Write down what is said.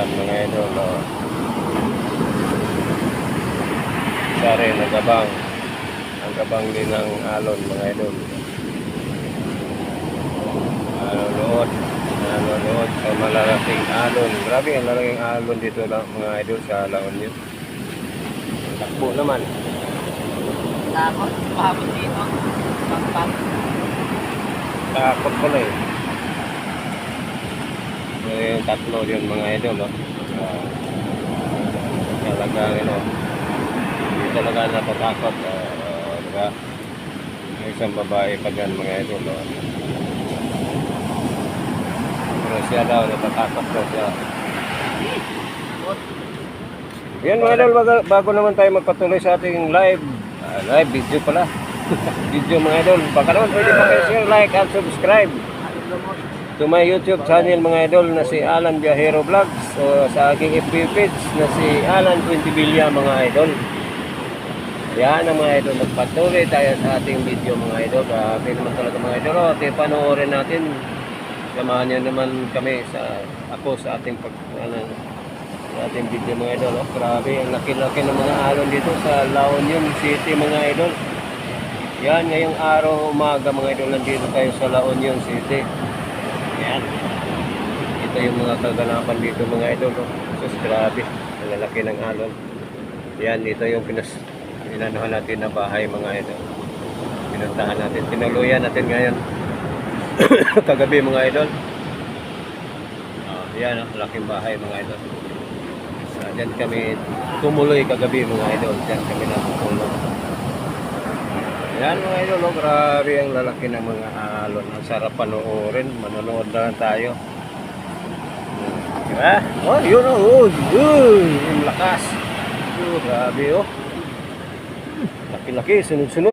Yan mga idol, oh. Isa rin ang gabang. Ang gabang din ng alon mga idol. Nanonood sa malalaking alon. Grabe ang lalaking alon dito lang mga idol sa La Union. Takbo naman. Takot, pahabot dito. Pagpag. Takot pala eh. Yung tatlo yun mga idol, no? Talagang hindi talaga natatakot, diba? May isang babae pa dyan mga idol, no? Pero siya daw natatakot daw siya. Yan mga idol, bago naman tayo magpatuloy sa ating live video pala. Video mga idol, baka naman pwede pa kayo share, like and subscribe to my YouTube channel mga idol na si Alan Viajero Vlogs, o sa aking FB page na si Alan Quintibilla mga idol. Yan ang mga idol, magpatuloy tayo sa ating video mga idol. Grabe naman talaga mga idol, panoorin natin, samahan nyo naman kami ako sa ating sa ating video mga idol. Grabe, ang laki-laki ng mga alon dito sa La Union City mga idol. Yan, ngayong araw umaga mga idol, nandito tayo sa La Union City. Yan. Ito yung mga kaganapan dito mga idol. So, grabe. Ang lalaki ng alon. Yan, ito yung inanuhan natin na bahay mga idol. Pinuntahan natin. Tinuluyan natin ngayon. Kagabi mga idol. Yan, laking bahay mga idol. Diyan kami tumuloy kagabi mga idol. Diyan kami natutulog. Yan mga idol, grabe ang lalaki ng mga alon. Ang sarap panoorin, manonood na lang tayo. Diba? Oh, yun oh, yung lakas. Grabe oh. Laki-laki, sunod-sunod.